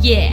Yeah.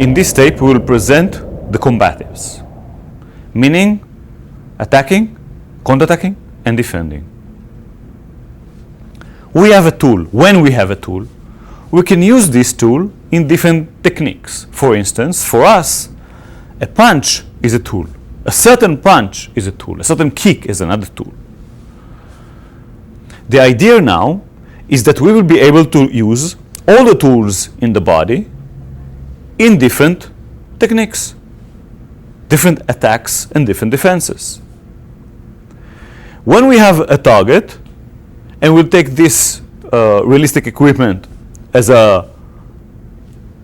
In this tape, we will present the combatives, meaning attacking, counterattacking, and defending. We have a tool. When we have a tool, we can use this tool in different techniques. For instance, for us, a punch is a tool. A certain punch is a tool. A certain kick is another tool. The idea now is that we will be able to use all the tools in the body in different techniques, different attacks and different defenses. When we have a target, and we'll take this realistic equipment as a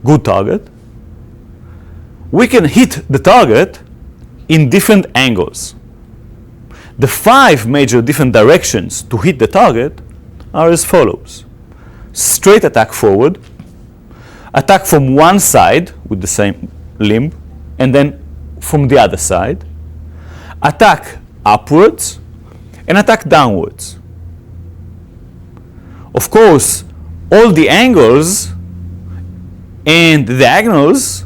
good target, we can hit the target in different angles. The 5 major different directions to hit the target are as follows: straight attack forward, attack from one side with the same limb, and then from the other side, attack upwards, and attack downwards. Of course, all the angles and the diagonals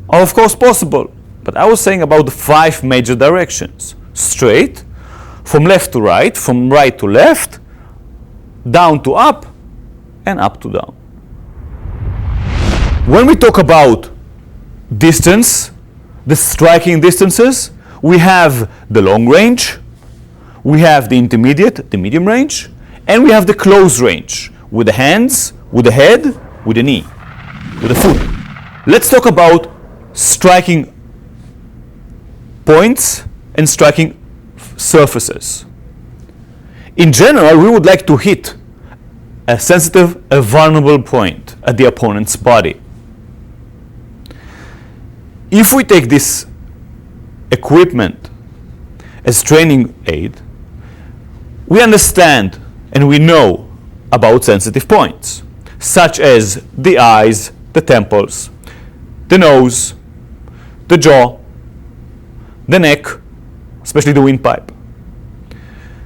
are of course possible, but I was saying about the 5 major directions: straight, from left to right, from right to left, down to up, and up to down. When we talk about distance, the striking distances, we have the long range, we have the intermediate, the medium range, and we have the close range with the hands, with the head, with the knee, with the foot. Let's talk about striking points and striking surfaces. In general, we would like to hit a sensitive, a vulnerable point at the opponent's body. If we take this equipment as training aid, we understand and we know about sensitive points, such as the eyes, the temples, the nose, the jaw, the neck, especially the windpipe,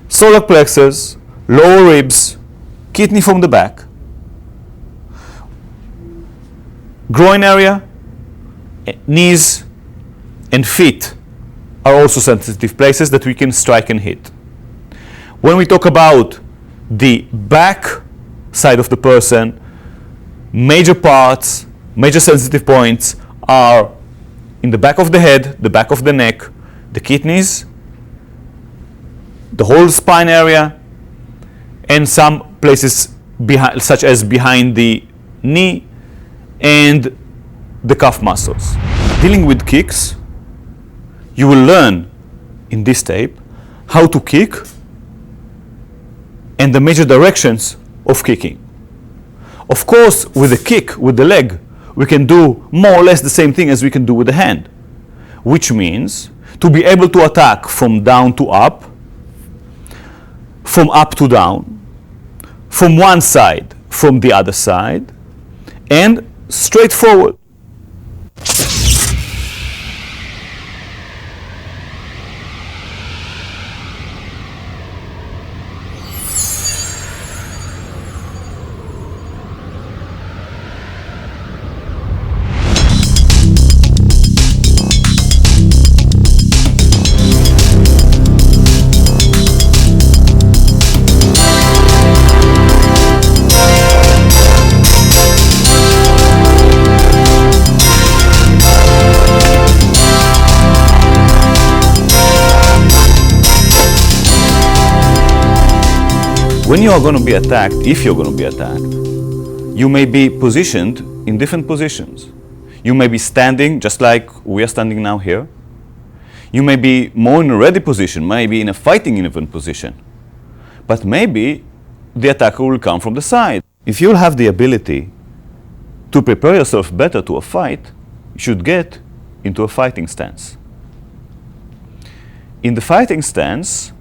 solar plexus, lower ribs, kidney from the back, groin area, knees, and feet are also sensitive places that we can strike and hit. When we talk about the back side of the person, major parts, major sensitive points are in the back of the head, the back of the neck, the kidneys, the whole spine area, and some places behind, such as behind the knee and the calf muscles. Dealing with kicks, you will learn in this tape how to kick and the major directions of kicking. Of course, with a kick with the leg, we can do more or less the same thing as we can do with the hand, which means to be able to attack from down to up, from up to down, from one side, from the other side, and straight forward. When you are going to be attacked, if you're going to be attacked, you may be positioned in different positions. You may be standing just like we are standing now here. You may be more in a ready position, maybe in a fighting even position. But maybe the attacker will come from the side. If you'll have the ability to prepare yourself better to a fight, you should get into a fighting stance. In the fighting stance,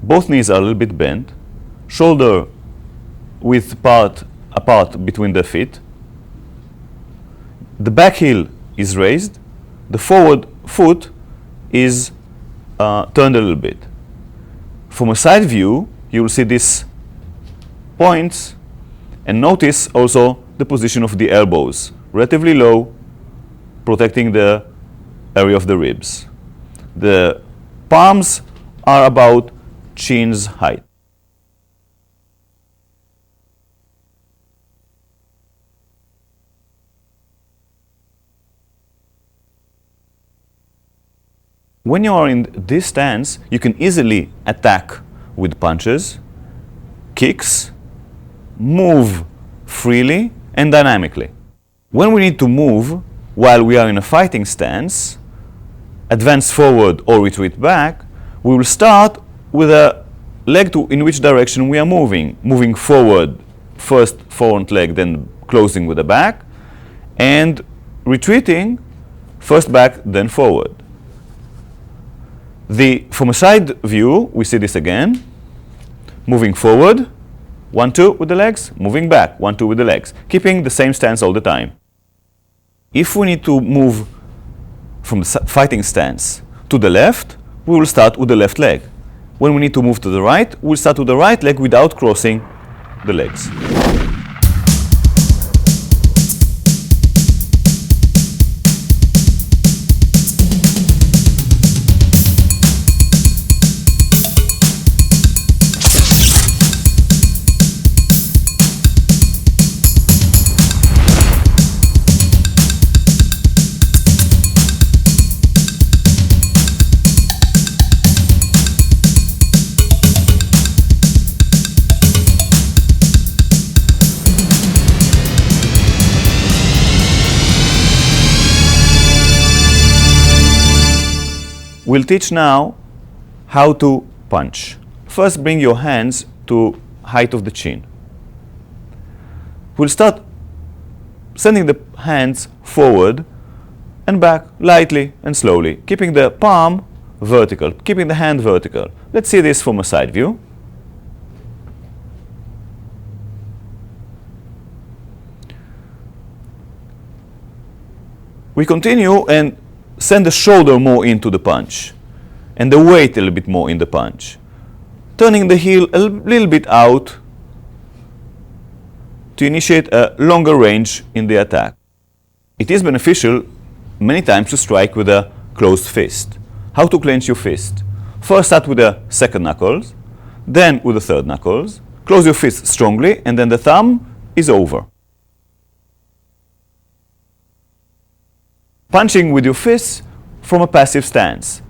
both knees are a little bit bent, shoulder width apart between the feet. The back heel is raised. The forward foot is turned a little bit. From a side view, you will see these points, and notice also the position of the elbows, relatively low, protecting the area of the ribs. The palms are about chin's height. When you are in this stance, you can easily attack with punches, kicks, move freely and dynamically. When we need to move while we are in a fighting stance, advance forward or retreat back, we will start with a leg in which direction we are moving. Moving forward, first front leg, then closing with the back, and retreating, first back, then forward. From a side view, we see this again. Moving forward, 1-2 with the legs, moving back, 1-2 with the legs, keeping the same stance all the time. If we need to move from the fighting stance to the left, we will start with the left leg. When we need to move to the right, we'll start with the right leg without crossing the legs. We'll teach now how to punch. First, bring your hands to height of the chin. We'll start sending the hands forward and back lightly and slowly, keeping the palm vertical, keeping the hand vertical. Let's see this from a side view. We continue and send the shoulder more into the punch and the weight a little bit more in the punch. Turning the heel a little bit out to initiate a longer range in the attack. It is beneficial many times to strike with a closed fist. How to clench your fist? First start with the second knuckles, then with the third knuckles. Close your fist strongly, and then the thumb is over. Punching with your fists from a passive stance.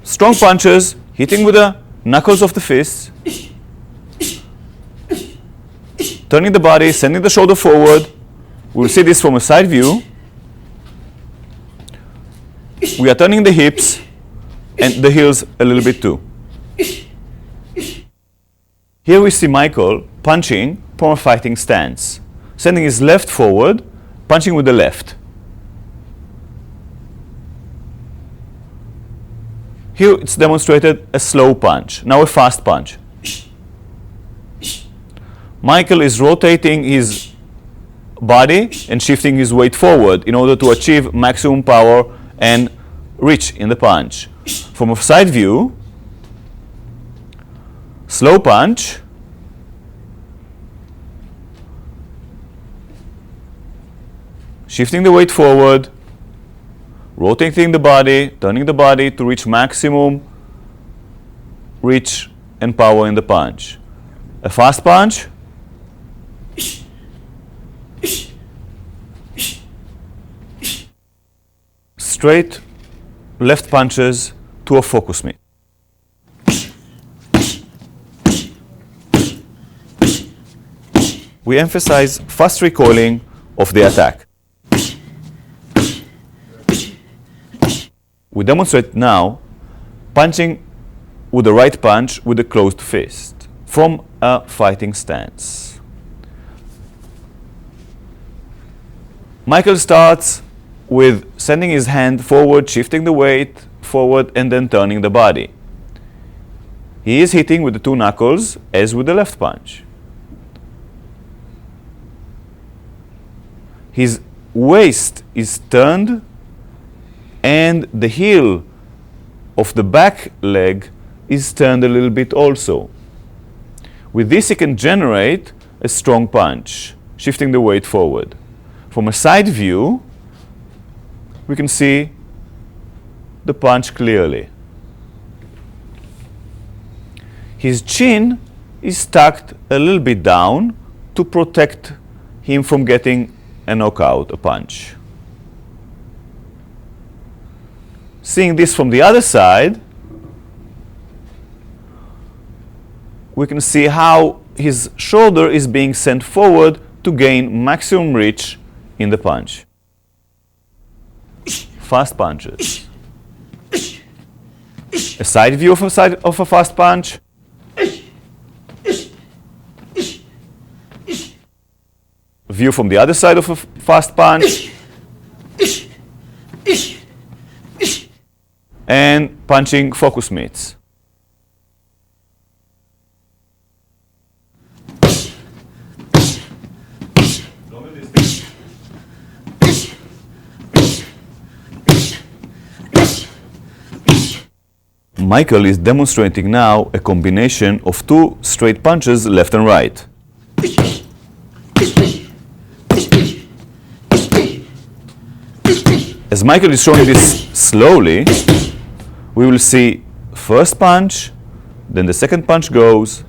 Strong punches, hitting with the knuckles of the fists. Turning the body, sending the shoulder forward. We'll see this from a side view. We are turning the hips and the heels a little bit too. Here we see Michael punching from a fighting stance. Sending his left forward, punching with the left. Here it's demonstrated a slow punch. Now a fast punch. Michael is rotating his body and shifting his weight forward in order to achieve maximum power and reach in the punch. From a side view, slow punch, shifting the weight forward, rotating the body, turning the body to reach maximum reach and power in the punch. A fast punch, straight left punches to a focus mitt. we emphasize fast recoiling of the attack. We demonstrate now punching with the right punch with a closed fist from a fighting stance. Michael starts with sending his hand forward, shifting the weight forward, and then turning the body. He is hitting with the two knuckles as with the left punch. His waist is turned and the heel of the back leg is turned a little bit also. With this he can generate a strong punch, shifting the weight forward. From a side view, we can see the punch clearly. His chin is tucked a little bit down to protect him from getting a knockout, a punch. Seeing this from the other side, we can see how his shoulder is being sent forward to gain maximum reach in the punch. Fast punches. A side view of a fast punch. View from the other side of a fast punch. And punching focus mitts. Michael is demonstrating now a combination of two straight punches left and right. As Michael is showing this slowly, we will see first punch, then the second punch goes.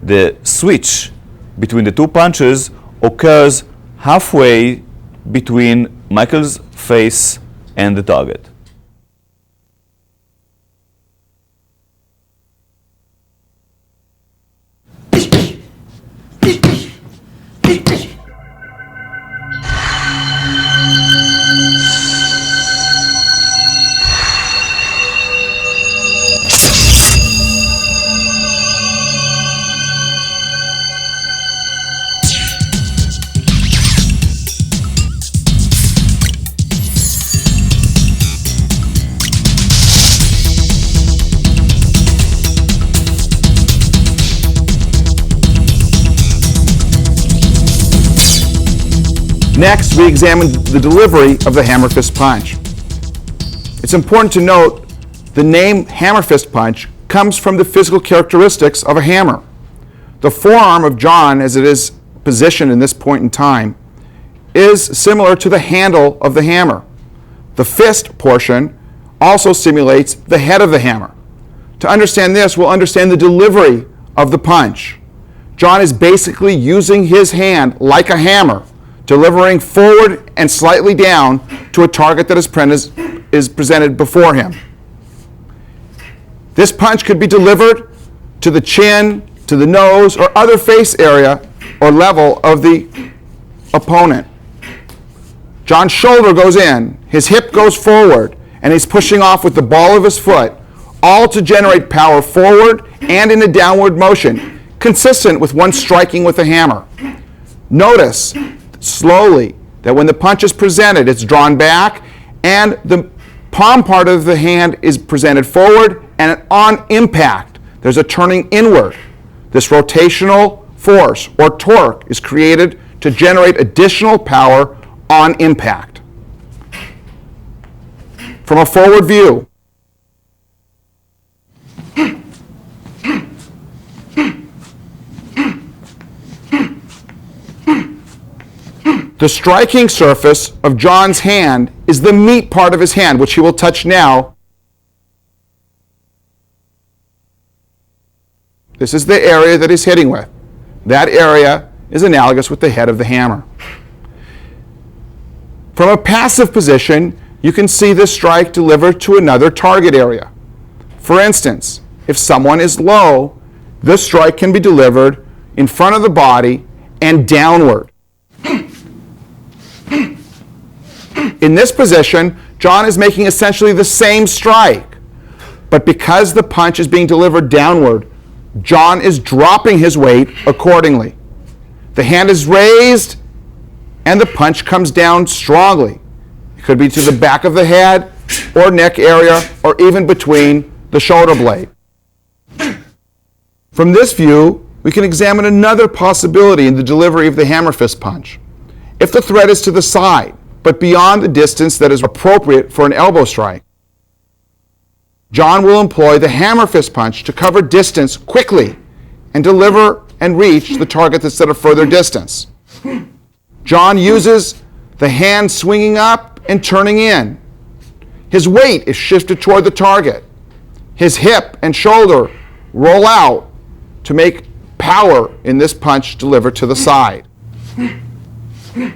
The switch between the two punches occurs halfway between Michael's face and the target. Next, we examine the delivery of the hammer fist punch. It's important to note the name hammer fist punch comes from the physical characteristics of a hammer. The forearm of John, as it is positioned in this point in time, is similar to the handle of the hammer. The fist portion also simulates the head of the hammer. To understand this, we'll understand the delivery of the punch. John is basically using his hand like a hammer, delivering forward and slightly down to a target that is presented before him. This punch could be delivered to the chin, to the nose, or other face area or level of the opponent. John's shoulder goes in, his hip goes forward, and he's pushing off with the ball of his foot, all to generate power forward and in a downward motion, consistent with one striking with a hammer. Notice slowly that when the punch is presented, it's drawn back and the palm part of the hand is presented forward, and on impact there's a turning inward. This rotational force or torque is created to generate additional power on impact. From a forward view, the striking surface of John's hand is the meat part of his hand, which he will touch now. This is the area that he's hitting with. That area is analogous with the head of the hammer. From a passive position, you can see this strike delivered to another target area. For instance, if someone is low, this strike can be delivered in front of the body and downward. In this position, John is making essentially the same strike, but because the punch is being delivered downward, John is dropping his weight accordingly. The hand is raised and the punch comes down strongly. It could be to the back of the head or neck area or even between the shoulder blade. From this view, we can examine another possibility in the delivery of the hammer fist punch. If the threat is to the side, but beyond the distance that is appropriate for an elbow strike, John will employ the hammer fist punch to cover distance quickly and deliver and reach the target that's at a further distance. John uses the hand swinging up and turning in. His weight is shifted toward the target. His hip and shoulder roll out to make power in this punch delivered to the side.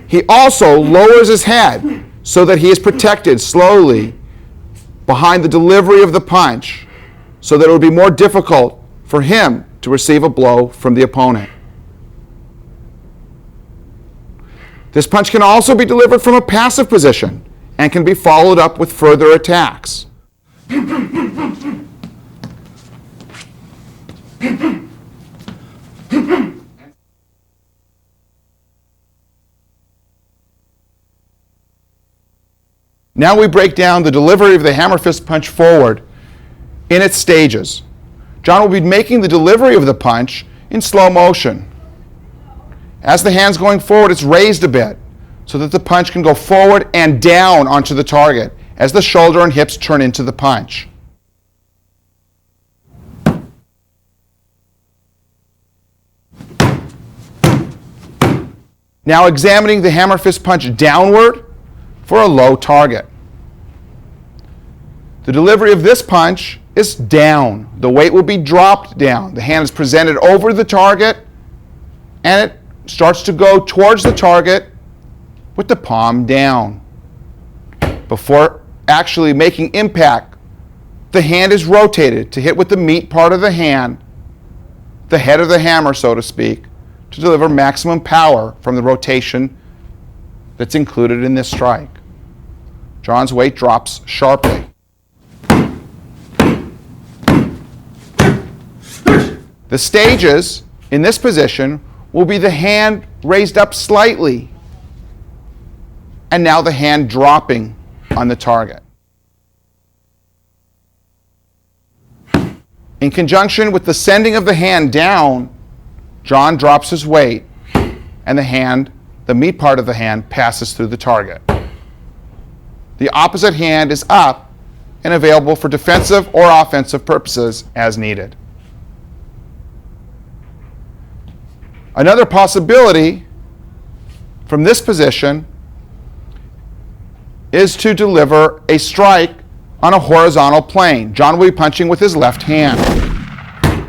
He also lowers his head so that he is protected slowly behind the delivery of the punch so that it would be more difficult for him to receive a blow from the opponent. This punch can also be delivered from a passive position and can be followed up with further attacks. Now we break down the delivery of the hammer fist punch forward in its stages. John will be making the delivery of the punch in slow motion. As the hand's going forward, it's raised a bit so that the punch can go forward and down onto the target as the shoulder and hips turn into the punch. Now examining the hammer fist punch downward for a low target. The delivery of this punch is down. The weight will be dropped down. The hand is presented over the target and it starts to go towards the target with the palm down. Before actually making impact, the hand is rotated to hit with the meat part of the hand, the head of the hammer, so to speak, to deliver maximum power from the rotation that's included in this strike. John's weight drops sharply. The stages in this position will be the hand raised up slightly and now the hand dropping on the target. In conjunction with the sending of the hand down, John drops his weight and the hand, the meat part of the hand, passes through the target. The opposite hand is up and available for defensive or offensive purposes as needed. Another possibility from this position is to deliver a strike on a horizontal plane. John will be punching with his left hand.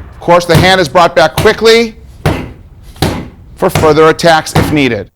Of course, the hand is brought back quickly for further attacks if needed.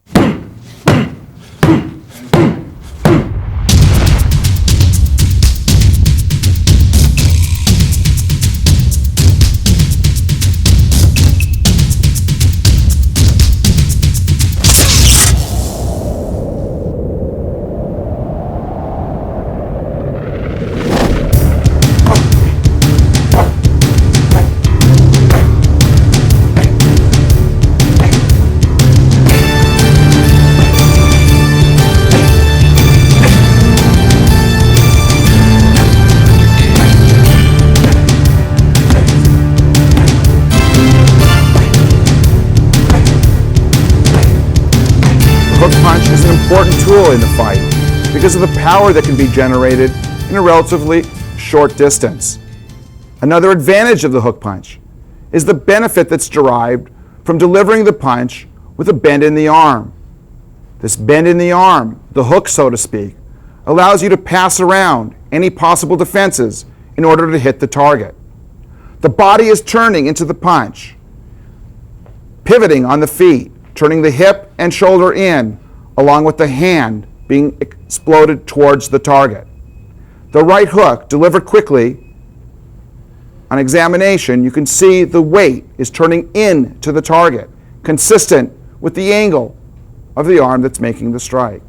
Important tool in the fight because of the power that can be generated in a relatively short distance. Another advantage of the hook punch is the benefit that's derived from delivering the punch with a bend in the arm. This bend in the arm, the hook so to speak, allows you to pass around any possible defenses in order to hit the target. The body is turning into the punch, pivoting on the feet, turning the hip and shoulder in, along with the hand being exploded towards the target. The right hook, delivered quickly, on examination, you can see the weight is turning in to the target, consistent with the angle of the arm that's making the strike.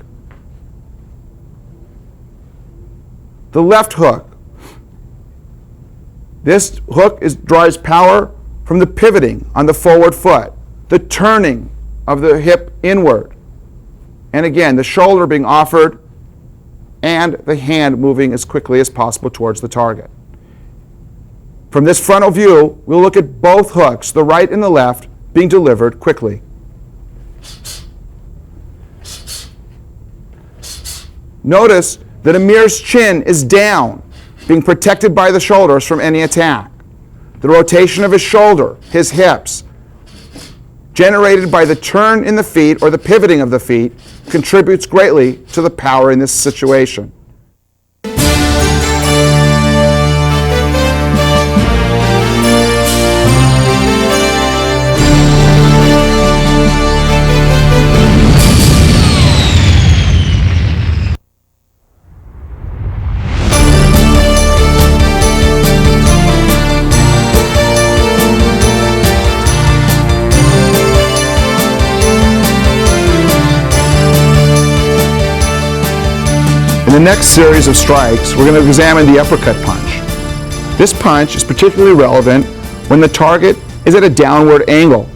The left hook. This hook draws power from the pivoting on the forward foot, the turning of the hip inward, and again, the shoulder being offered and the hand moving as quickly as possible towards the target. From this frontal view, we'll look at both hooks, the right and the left, being delivered quickly. Notice that Amir's chin is down, being protected by the shoulders from any attack. The rotation of his shoulder, his hips, generated by the turn in the feet or the pivoting of the feet, contributes greatly to the power in this situation. In the next series of strikes, we're going to examine the uppercut punch. This punch is particularly relevant when the target is at a downward angle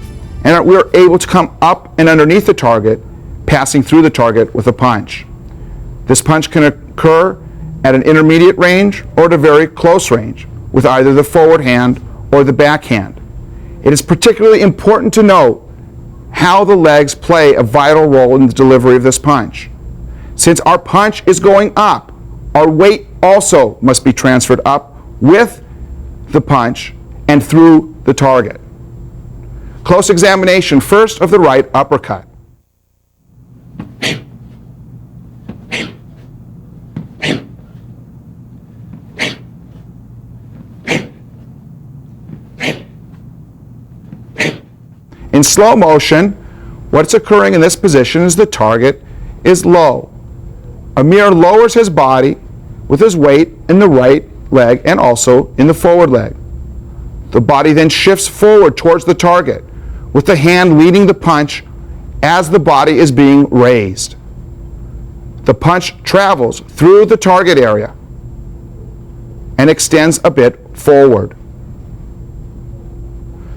and we're able to come up and underneath the target, passing through the target with a punch. This punch can occur at an intermediate range or at a very close range with either the forward hand or the backhand. It is particularly important to note how the legs play a vital role in the delivery of this punch. Since our punch is going up, our weight also must be transferred up with the punch and through the target. Close examination first of the right uppercut. In slow motion, what's occurring in this position is the target is low. Amir lowers his body with his weight in the right leg and also in the forward leg. The body then shifts forward towards the target, with the hand leading the punch as the body is being raised. The punch travels through the target area and extends a bit forward.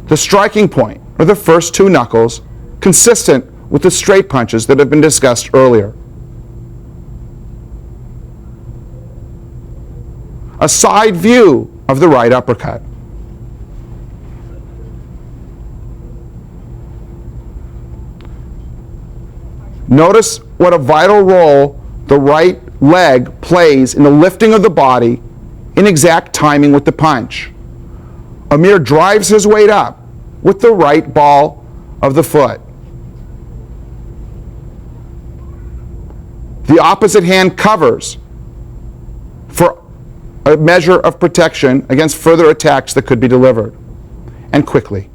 The striking point are the first two knuckles, consistent with the straight punches that have been discussed earlier. A side view of the right uppercut. Notice what a vital role the right leg plays in the lifting of the body in exact timing with the punch. Amir drives his weight up with the right ball of the foot. The opposite hand covers for a measure of protection against further attacks that could be delivered, and quickly.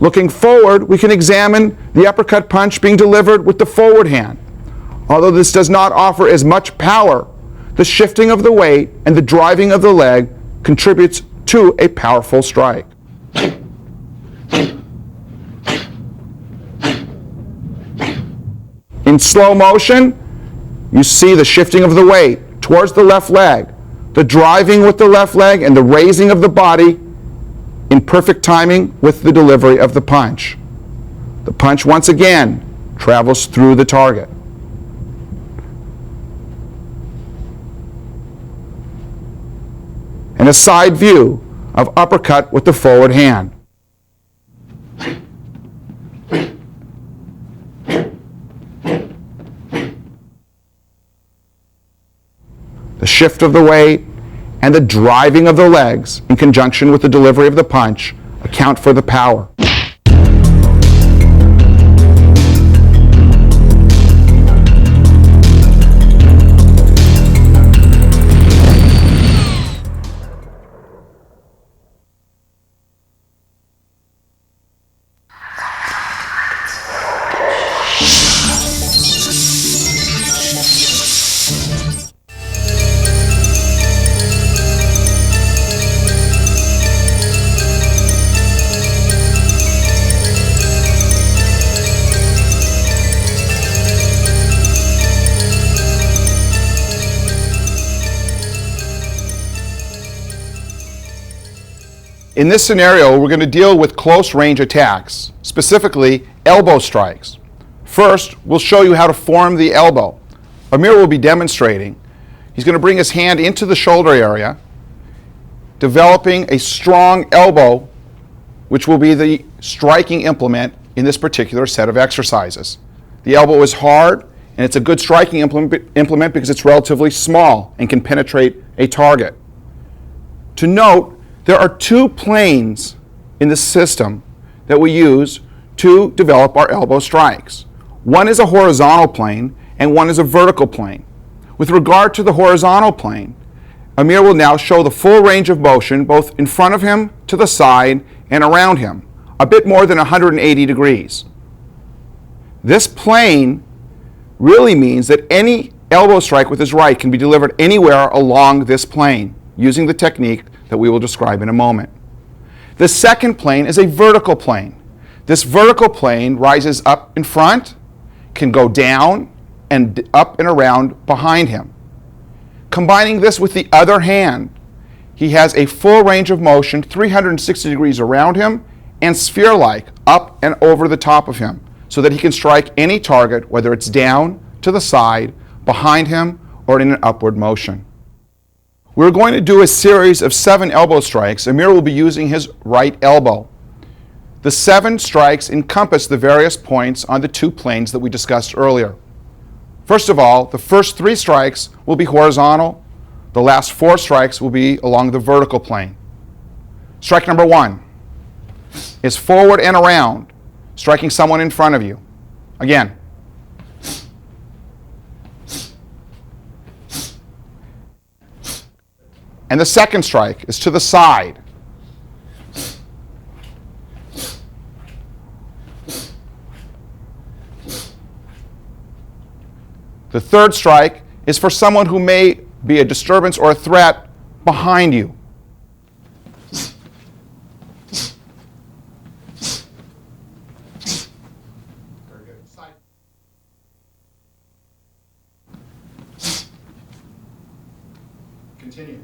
Looking forward, we can examine the uppercut punch being delivered with the forward hand. Although this does not offer as much power, the shifting of the weight and the driving of the leg contributes to a powerful strike. In slow motion, you see the shifting of the weight towards the left leg, the driving with the left leg, and the raising of the body in perfect timing with the delivery of the punch. The punch once again travels through the target. And a side view of uppercut with the forward hand. The shift of the weight and the driving of the legs in conjunction with the delivery of the punch account for the power. In this scenario, we're going to deal with close range attacks, specifically elbow strikes. First, we'll show you how to form the elbow. Amir will be demonstrating. He's going to bring his hand into the shoulder area, developing a strong elbow, which will be the striking implement in this particular set of exercises. The elbow is hard, and it's a good striking implement because it's relatively small and can penetrate a target. To note, there are two planes in the system that we use to develop our elbow strikes. One is a horizontal plane, and one is a vertical plane. With regard to the horizontal plane, Amir will now show the full range of motion both in front of him, to the side, and around him, a bit more than 180 degrees. This plane really means that any elbow strike with his right can be delivered anywhere along this plane using the technique that we will describe in a moment. The second plane is a vertical plane. This vertical plane rises up in front, can go down, and up and around behind him. Combining this with the other hand, he has a full range of motion 360 degrees around him and sphere-like up and over the top of him so that he can strike any target, whether it's down, to the side, behind him, or in an upward motion. We're going to do a series of 7 elbow strikes. Amir will be using his right elbow. The 7 strikes encompass the various points on the 2 planes that we discussed earlier. First of all, the first 3 strikes will be horizontal. The last 4 strikes will be along the vertical plane. Strike number 1 is forward and around, striking someone in front of you. Again. And the second strike is to the side. The third strike is for someone who may be a disturbance or a threat behind you. Very good. Side. Continue.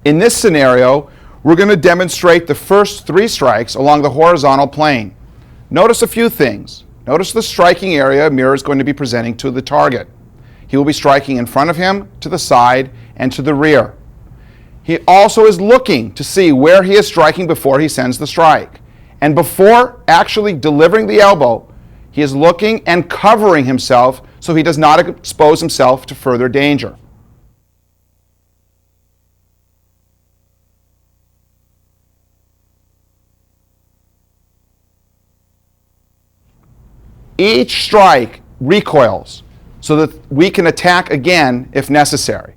In this scenario, we're going to demonstrate the first 3 strikes along the horizontal plane. Notice a few things. Notice the striking area Amir is going to be presenting to the target. He will be striking in front of him, to the side, and to the rear. He also is looking to see where he is striking before he sends the strike. And before actually delivering the elbow, he is looking and covering himself so he does not expose himself to further danger. Each strike recoils so that we can attack again if necessary.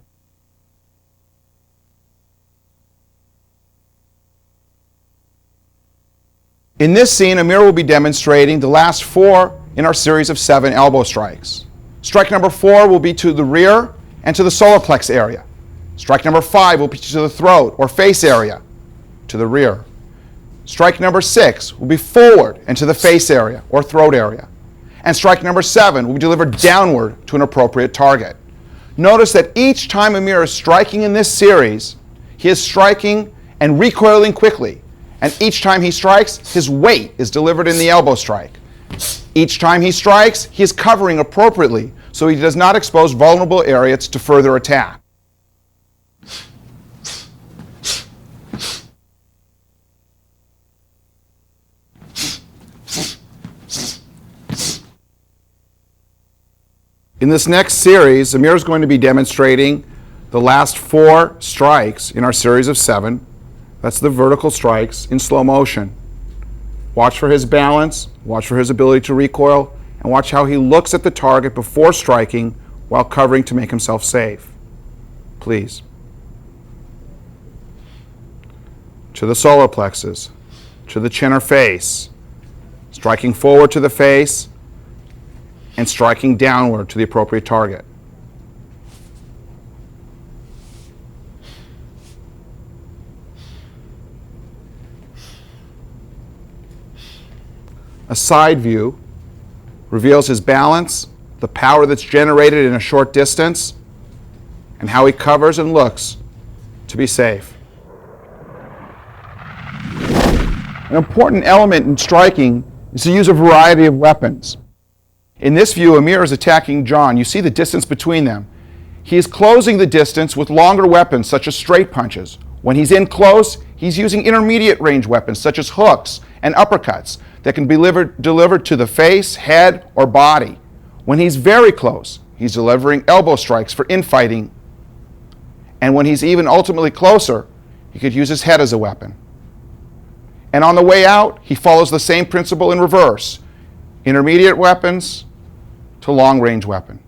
In this scene, Amir will be demonstrating the last 4 in our series of 7 elbow strikes. Strike number 4 will be to the rear and to the solar plex area. Strike number 5 will be to the throat or face area, to the rear. Strike number 6 will be forward and to the face area or throat area. And strike number 7 will be delivered downward to an appropriate target. Notice that each time Amir is striking in this series, he is striking and recoiling quickly. And each time he strikes, his weight is delivered in the elbow strike. Each time he strikes, he is covering appropriately so he does not expose vulnerable areas to further attack. In this next series, Amir is going to be demonstrating the last 4 strikes in our series of 7. That's the vertical strikes in slow motion. Watch for his balance, watch for his ability to recoil, and watch how he looks at the target before striking while covering to make himself safe. Please. To the solar plexus, to the chin or face, striking forward to the face, and striking downward to the appropriate target. A side view reveals his balance the power that's generated in a short distance, and how he covers and looks to be safe. An important element in striking is to use a variety of weapons. In this view, Amir is attacking John. You see the distance between them. He is closing the distance with longer weapons, such as straight punches. When he's in close, he's using intermediate range weapons, such as hooks and uppercuts, that can be delivered to the face, head, or body. When he's very close, he's delivering elbow strikes for infighting. And when he's even ultimately closer, he could use his head as a weapon. And on the way out, he follows the same principle in reverse. Intermediate weapons to long-range weapon.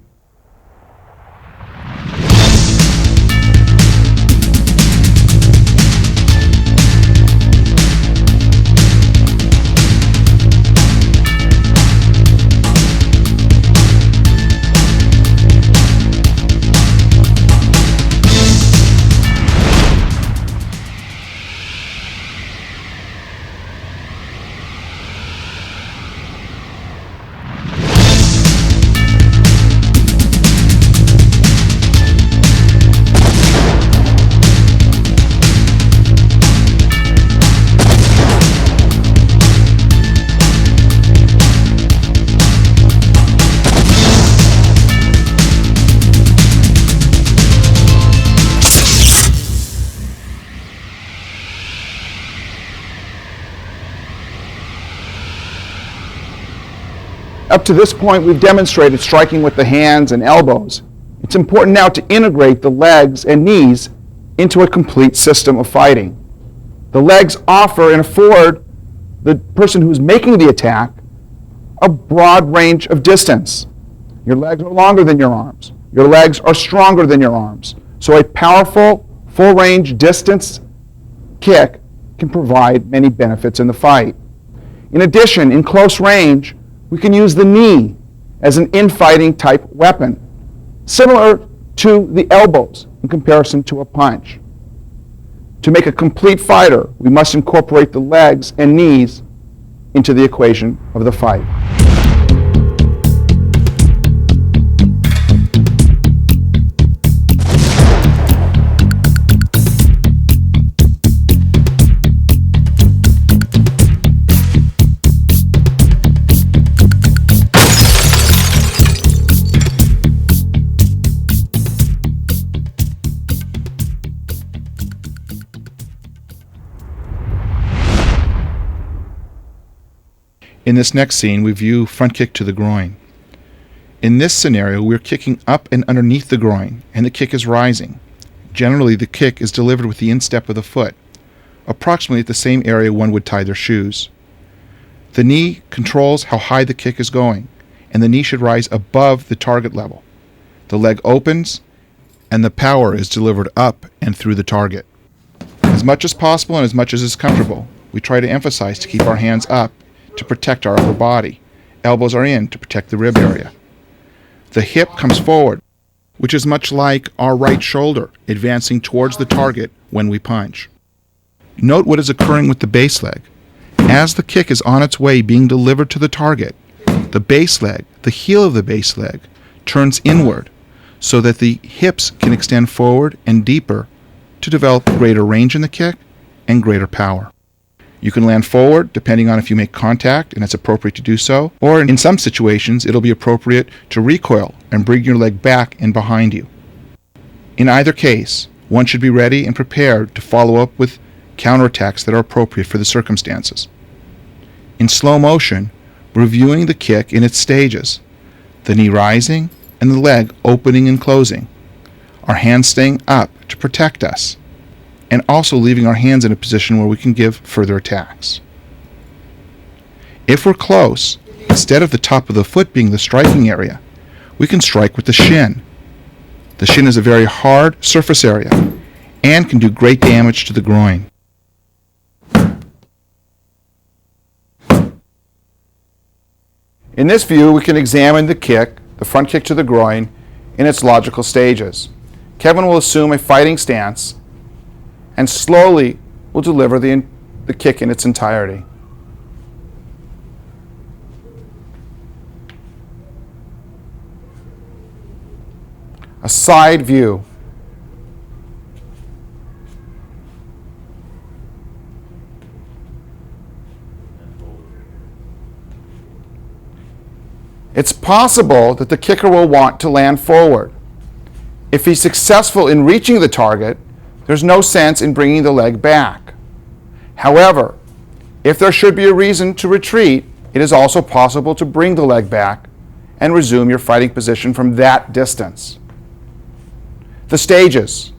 Up to this point, we've demonstrated striking with the hands and elbows. It's important now to integrate the legs and knees into a complete system of fighting. The legs offer and afford the person who's making the attack a broad range of distance. Your legs are longer than your arms. Your legs are stronger than your arms. So a powerful, full-range distance kick can provide many benefits in the fight. In addition, in close range, we can use the knee as an infighting type weapon, similar to the elbows in comparison to a punch. To make a complete fighter, we must incorporate the legs and knees into the equation of the fight. In this next scene, we view front kick to the groin. In this scenario, we're kicking up and underneath the groin, and the kick is rising. Generally, the kick is delivered with the instep of the foot, approximately at the same area one would tie their shoes. The knee controls how high the kick is going, and the knee should rise above the target level. The leg opens, and the power is delivered up and through the target. As much as possible and as much as is comfortable, we try to emphasize to keep our hands up to protect our upper body. Elbows are in to protect the rib area. The hip comes forward, which is much like our right shoulder advancing towards the target when we punch. Note what is occurring with the base leg. As the kick is on its way being delivered to the target, the base leg, the heel of the base leg, turns inward so that the hips can extend forward and deeper to develop greater range in the kick and greater power. You can land forward depending on if you make contact and it's appropriate to do so, or in some situations it'll be appropriate to recoil and bring your leg back and behind you. In either case, one should be ready and prepared to follow up with counterattacks that are appropriate for the circumstances. In slow motion, reviewing the kick in its stages, the knee rising and the leg opening and closing, our hands staying up to protect us, and also leaving our hands in a position where we can give further attacks. If we're close, instead of the top of the foot being the striking area, we can strike with the shin. The shin is a very hard surface area and can do great damage to the groin. In this view, we can examine the kick, the front kick to the groin, in its logical stages. Kevin will assume a fighting stance and slowly will deliver the kick in its entirety. A side view. It's possible that the kicker will want to land forward. If he's successful in reaching the target, there's no sense in bringing the leg back. However, if there should be a reason to retreat, it is also possible to bring the leg back and resume your fighting position from that distance. The stages.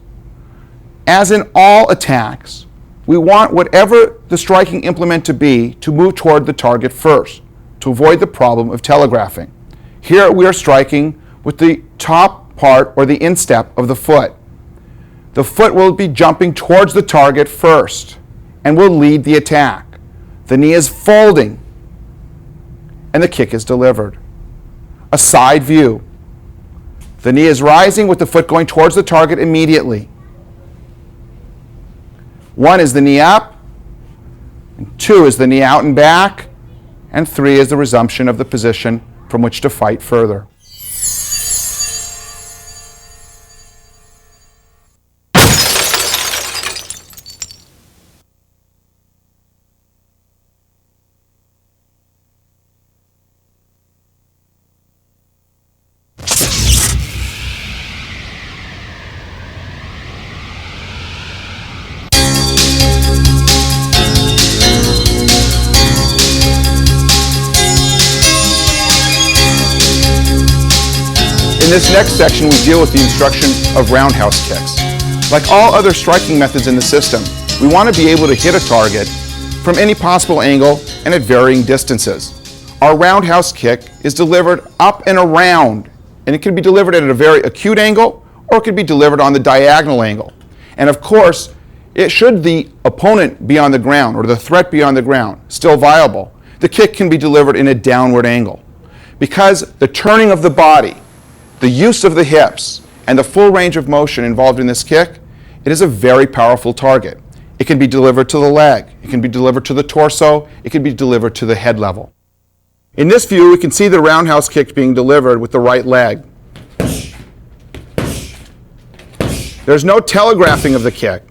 As in all attacks, we want whatever the striking implement to be to move toward the target first, to avoid the problem of telegraphing. Here we are striking with the top part or the instep of the foot. The foot will be jumping towards the target first and will lead the attack. The knee is folding and the kick is delivered. A side view. The knee is rising with the foot going towards the target immediately. 1 is the knee up, and 2 is the knee out and back, and 3 is the resumption of the position from which to fight further. In this next section, we deal with the instruction of roundhouse kicks. Like all other striking methods in the system, we want to be able to hit a target from any possible angle and at varying distances. Our roundhouse kick is delivered up and around, and it can be delivered at a very acute angle, or it can be delivered on the diagonal angle. And of course, should the opponent be on the ground or the threat be on the ground, still viable, the kick can be delivered in a downward angle. Because the turning of the body, the use of the hips, and the full range of motion involved in this kick, it is a very powerful target. It can be delivered to the leg, it can be delivered to the torso, it can be delivered to the head level. In this view, we can see the roundhouse kick being delivered with the right leg. There's no telegraphing of the kick.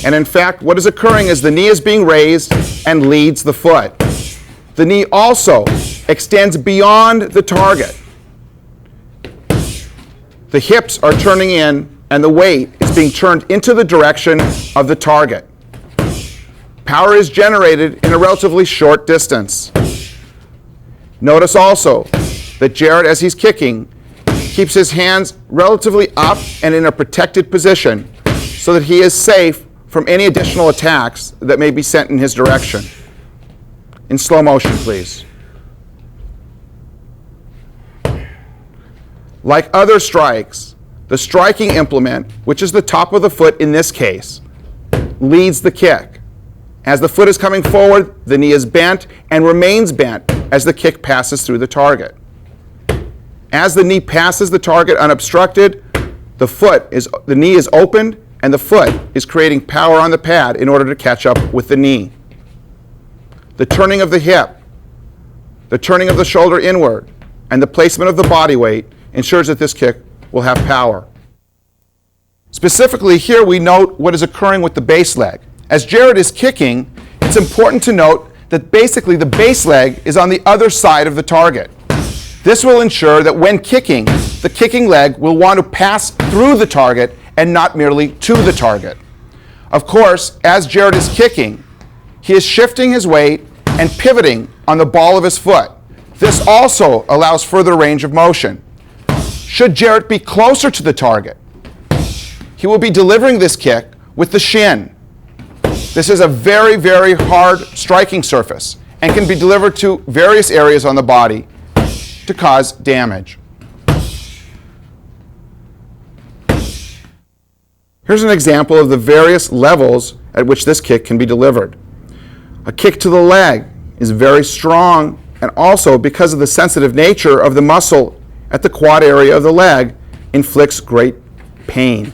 And in fact, what is occurring is the knee is being raised and leads the foot. The knee also extends beyond the target. The hips are turning in and the weight is being turned into the direction of the target. Power is generated in a relatively short distance. Notice also that Jared, as he's kicking, keeps his hands relatively up and in a protected position so that he is safe from any additional attacks that may be sent in his direction. In slow motion, please. Like other strikes, the striking implement, which is the top of the foot in this case, leads the kick. As the foot is coming forward, the knee is bent and remains bent as the kick passes through the target. As the knee passes the target unobstructed, the knee is opened and the foot is creating power on the pad in order to catch up with the knee. The turning of the hip, the turning of the shoulder inward, and the placement of the body weight ensures that this kick will have power. Specifically, here we note what is occurring with the base leg. As Jared is kicking, it's important to note that basically the base leg is on the other side of the target. This will ensure that when kicking, the kicking leg will want to pass through the target and not merely to the target. Of course, as Jared is kicking, he is shifting his weight and pivoting on the ball of his foot. This also allows further range of motion. Should Jared be closer to the target, he will be delivering this kick with the shin. This is a very, very hard striking surface and can be delivered to various areas on the body to cause damage. Here's an example of the various levels at which this kick can be delivered. A kick to the leg is very strong, and also because of the sensitive nature of the muscle at the quad area of the leg, inflicts great pain.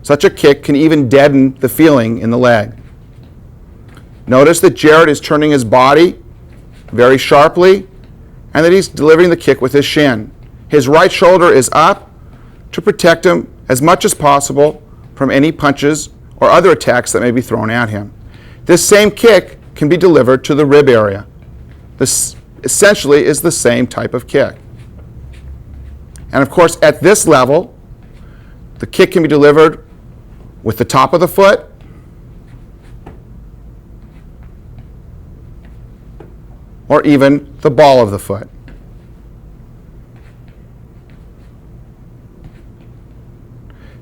Such a kick can even deaden the feeling in the leg. Notice that Jared is turning his body very sharply and that he's delivering the kick with his shin. His right shoulder is up to protect him as much as possible from any punches or other attacks that may be thrown at him. This same kick can be delivered to the rib area. This essentially is the same type of kick. And of course, at this level, the kick can be delivered with the top of the foot, or even the ball of the foot.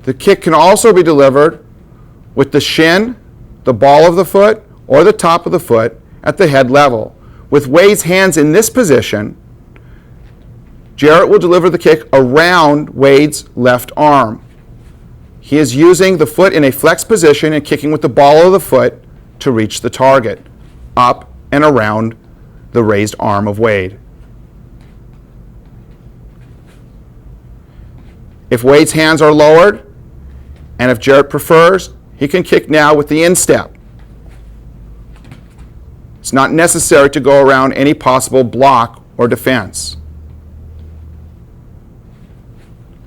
The kick can also be delivered with the shin, the ball of the foot, or the top of the foot at the head level. With Wade's hands in this position, Jarrett will deliver the kick around Wade's left arm. He is using the foot in a flexed position and kicking with the ball of the foot to reach the target, up and around the raised arm of Wade. If Wade's hands are lowered, and if Jarrett prefers, he can kick now with the instep. It's not necessary to go around any possible block or defense.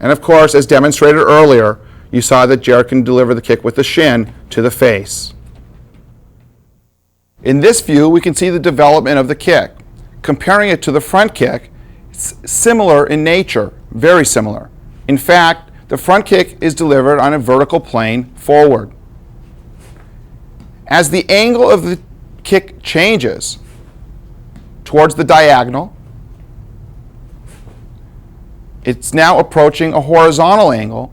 And of course, as demonstrated earlier, you saw that Jarrett can deliver the kick with the shin to the face. In this view, we can see the development of the kick. Comparing it to the front kick, it's similar in nature, very similar. In fact, the front kick is delivered on a vertical plane forward. As the angle of the kick changes towards the diagonal, it's now approaching a horizontal angle.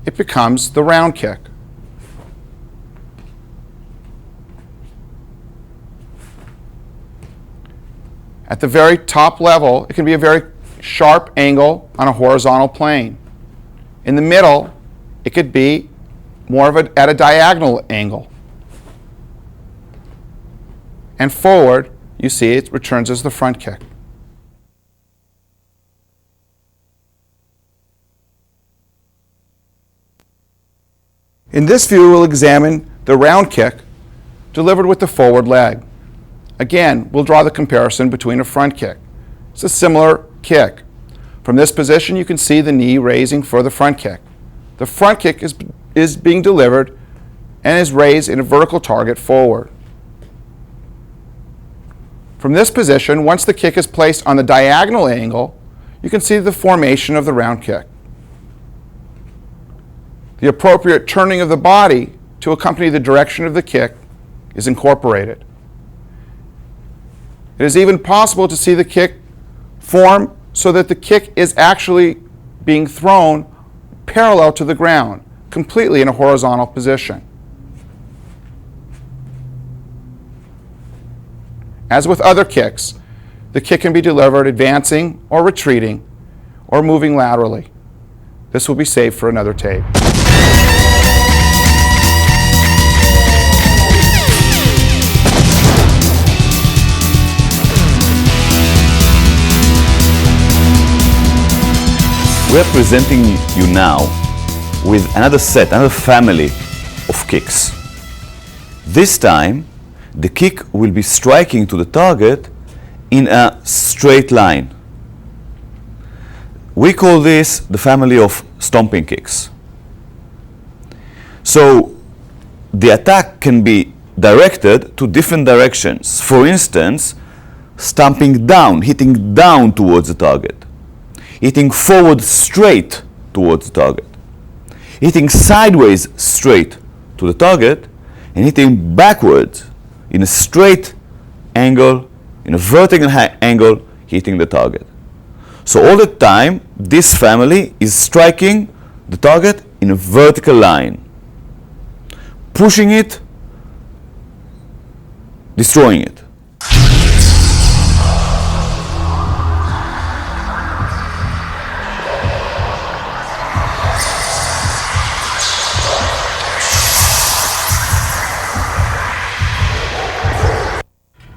It becomes the round kick. At the very top level, it can be a very sharp angle on a horizontal plane. In the middle, it could be more of at a diagonal angle. And forward, you see it returns as the front kick. In this view, we'll examine the round kick delivered with the forward leg. Again, we'll draw the comparison between a front kick. It's a similar kick. From this position, you can see the knee raising for the front kick. The front kick is being delivered and is raised in a vertical target forward. From this position, once the kick is placed on the diagonal angle, you can see the formation of the round kick. The appropriate turning of the body to accompany the direction of the kick is incorporated. It is even possible to see the kick form so that the kick is actually being thrown parallel to the ground, completely in a horizontal position. As with other kicks, the kick can be delivered advancing or retreating or moving laterally. This will be saved for another tape. We are presenting you now with another set, another family of kicks. This time, the kick will be striking to the target in a straight line. We call this the family of stomping kicks. So the attack can be directed to different directions. For instance, stomping down, hitting down towards the target. Hitting forward straight towards the target, hitting sideways straight to the target, and hitting backwards in a straight angle, in a vertical angle, hitting the target. So all the time, this family is striking the target in a vertical line, pushing it, destroying it.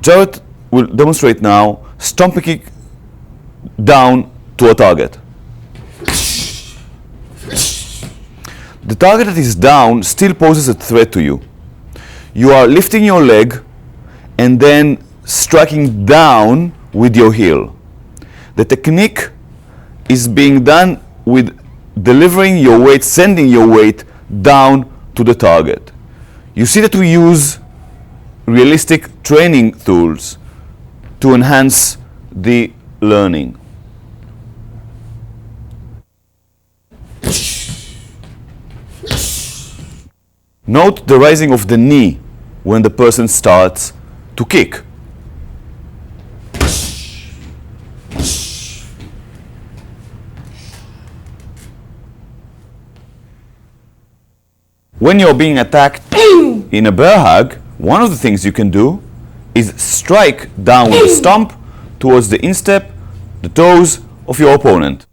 Jarrett will demonstrate now stomping kick down to a target. The target that is down still poses a threat to you. You are lifting your leg and then striking down with your heel. The technique is being done with delivering your weight, sending your weight down to the target. You see that we use realistic training tools to enhance the learning. Note the rising of the knee when the person starts to kick. When you're being attacked in a bear hug, one of the things you can do is strike down with a stomp towards the instep, the toes of your opponent.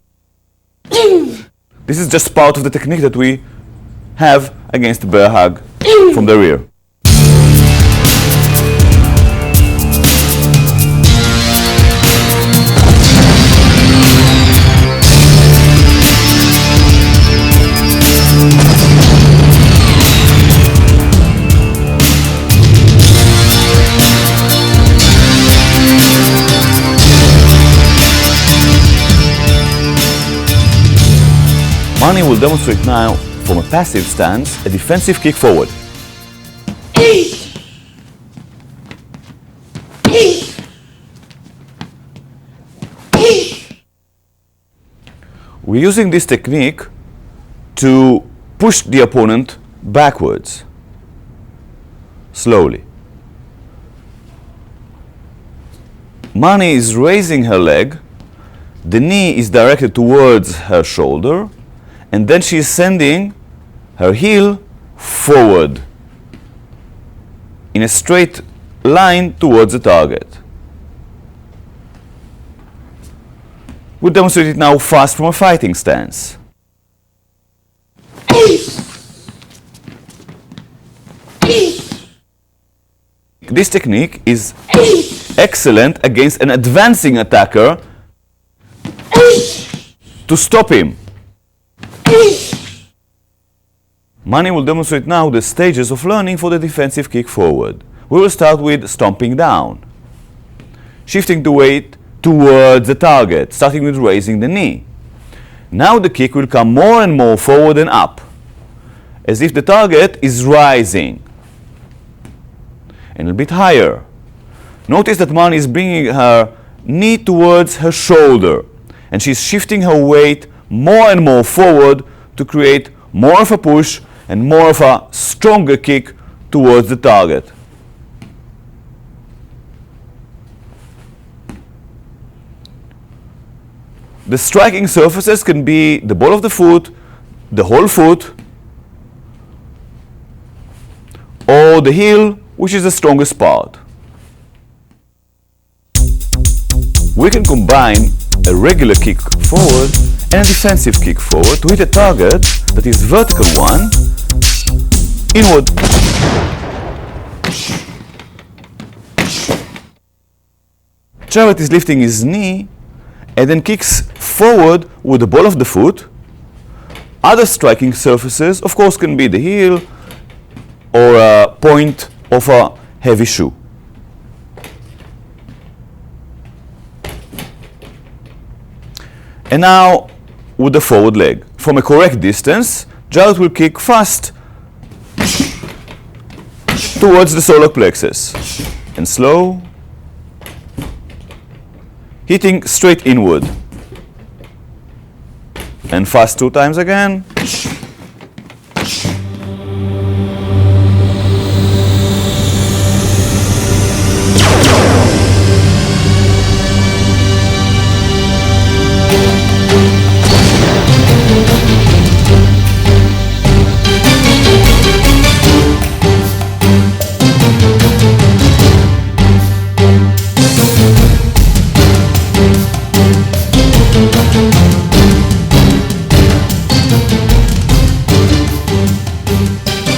This is just part of the technique that we have against the bear hug from the rear. Mani will demonstrate now from a passive stance a defensive kick forward. We're using this technique to push the opponent backwards, slowly. Mani is raising her leg, the knee is directed towards her shoulder, and then she is sending her heel forward in a straight line towards the target. We'll demonstrate it now fast from a fighting stance. This technique is excellent against an advancing attacker to stop him. Mani will demonstrate now the stages of learning for the defensive kick forward. We will start with stomping down, shifting the weight towards the target, starting with raising the knee. Now the kick will come more and more forward and up, as if the target is rising, and a bit higher. Notice that Mani is bringing her knee towards her shoulder, and she's shifting her weight more and more forward to create more of a push and more of a stronger kick towards the target. The striking surfaces can be the ball of the foot, the whole foot, or the heel, which is the strongest part. We can combine a regular kick forward and a defensive kick forward to hit a target that is vertical one, inward. Jared is lifting his knee and then kicks forward with the ball of the foot. Other striking surfaces, of course, can be the heel or a point of a heavy shoe. And now with the forward leg. From a correct distance, Jared will kick fast towards the solar plexus and slow, hitting straight inward. And fast 2 times again.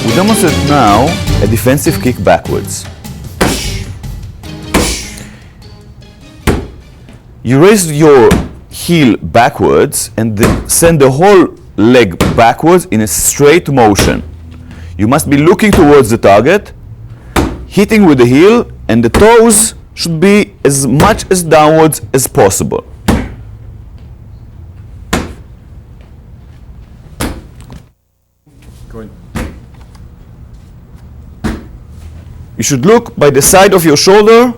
We demonstrate now a defensive kick backwards. You raise your heel backwards and then send the whole leg backwards in a straight motion. You must be looking towards the target, hitting with the heel, and the toes should be as much as downwards as possible. you should look by the side of your shoulder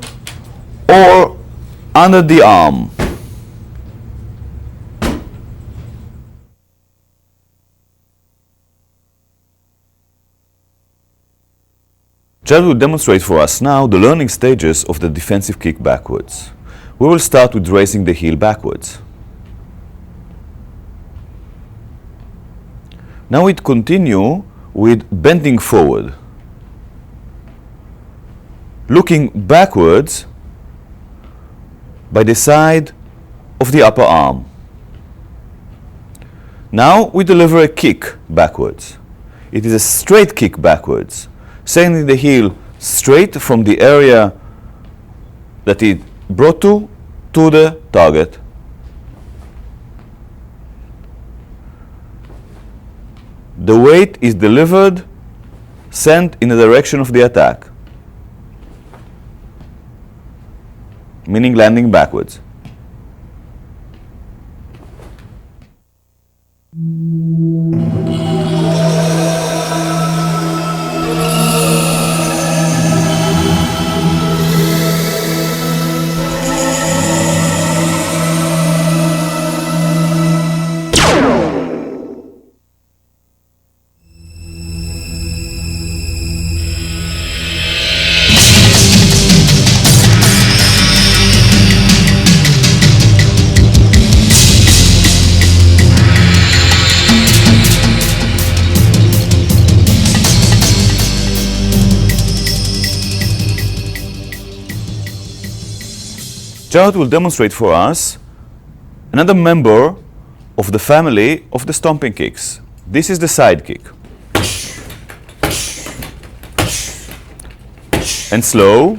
or under the arm. Chad will demonstrate for us now the learning stages of the defensive kick backwards. We will start with raising the heel backwards. Now we continue with bending forward, looking backwards by the side of the upper arm. Now we deliver a kick backwards. It is a straight kick backwards, sending the heel straight from the area that it brought to the target. The weight is delivered, sent in the direction of the attack, meaning landing backwards. Jared will demonstrate for us another member of the family of the stomping kicks. This is the side kick. And slow,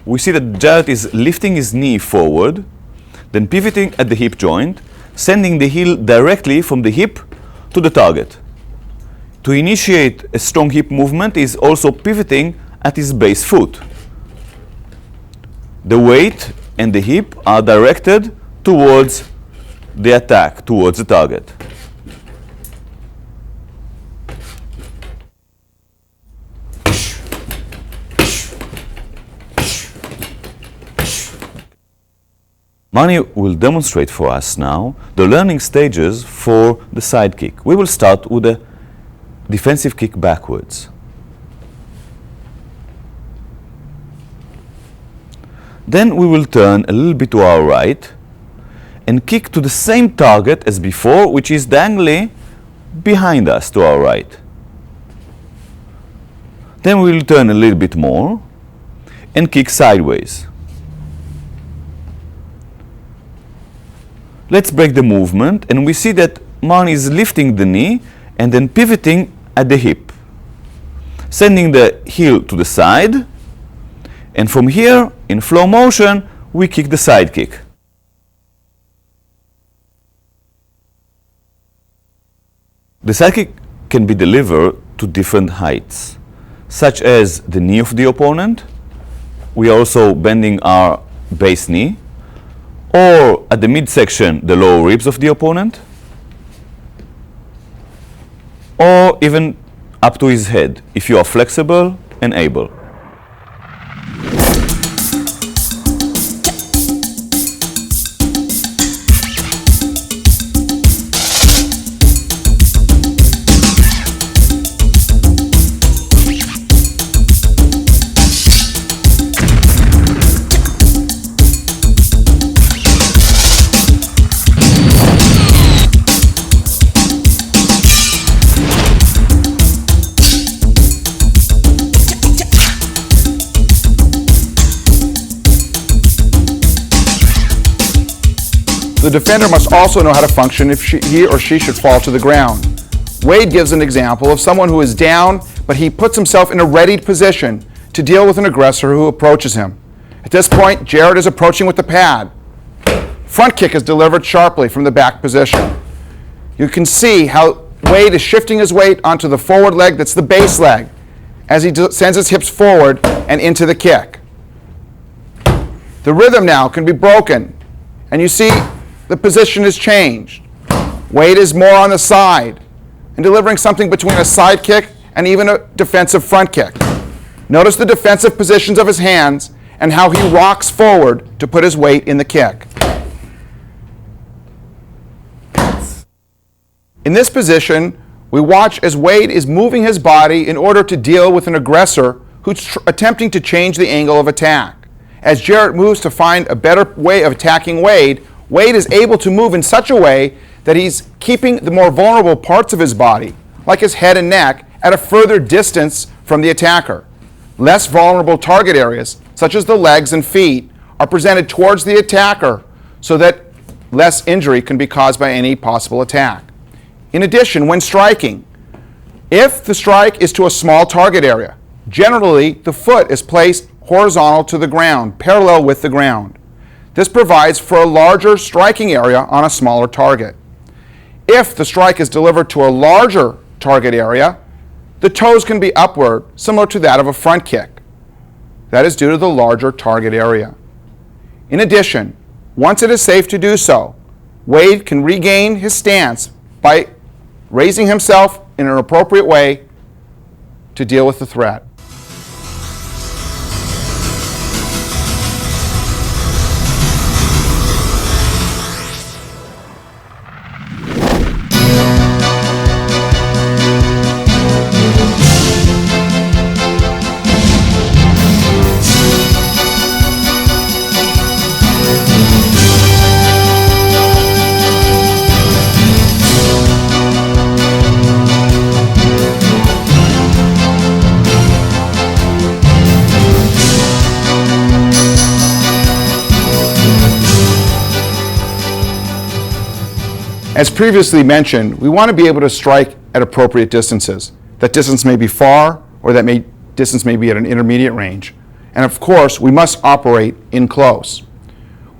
we see that Jared is lifting his knee forward, then pivoting at the hip joint, sending the heel directly from the hip to the target. To initiate a strong hip movement, he is also pivoting at his base foot. The weight and the hip are directed towards the attack, towards the target. Mani will demonstrate for us now the learning stages for the side kick. We will start with the defensive kick backwards. Then we will turn a little bit to our right and kick to the same target as before, which is dangling behind us to our right. Then we will turn a little bit more and kick sideways. Let's break the movement, and we see that Mani is lifting the knee and then pivoting at the hip, sending the heel to the side, and from here, in flow motion, we kick the side kick. The side kick can be delivered to different heights, such as the knee of the opponent. We are also bending our base knee, or at the midsection, the lower ribs of the opponent, or even up to his head, if you are flexible and able. The defender must also know how to function if he or she should fall to the ground. Wade gives an example of someone who is down, but he puts himself in a readied position to deal with an aggressor who approaches him. At this point, Jared is approaching with the pad. Front kick is delivered sharply from the back position. You can see how Wade is shifting his weight onto the forward leg, that's the base leg, as he sends his hips forward and into the kick. The rhythm now can be broken, and you see the position has changed. Wade is more on the side and delivering something between a side kick and even a defensive front kick. Notice the defensive positions of his hands and how he rocks forward to put his weight in the kick. In this position, we watch as Wade is moving his body in order to deal with an aggressor who's attempting to change the angle of attack. As Jarrett moves to find a better way of attacking Wade, Wade is able to move in such a way that he's keeping the more vulnerable parts of his body, like his head and neck, at a further distance from the attacker. Less vulnerable target areas, such as the legs and feet, are presented towards the attacker so that less injury can be caused by any possible attack. In addition, when striking, if the strike is to a small target area, generally the foot is placed horizontal to the ground, parallel with the ground. This provides for a larger striking area on a smaller target. If the strike is delivered to a larger target area, the toes can be upward, similar to that of a front kick. That is due to the larger target area. In addition, once it is safe to do so, Wade can regain his stance by raising himself in an appropriate way to deal with the threat. As previously mentioned, we want to be able to strike at appropriate distances. That distance may be far, or distance may be at an intermediate range. And of course, we must operate in close.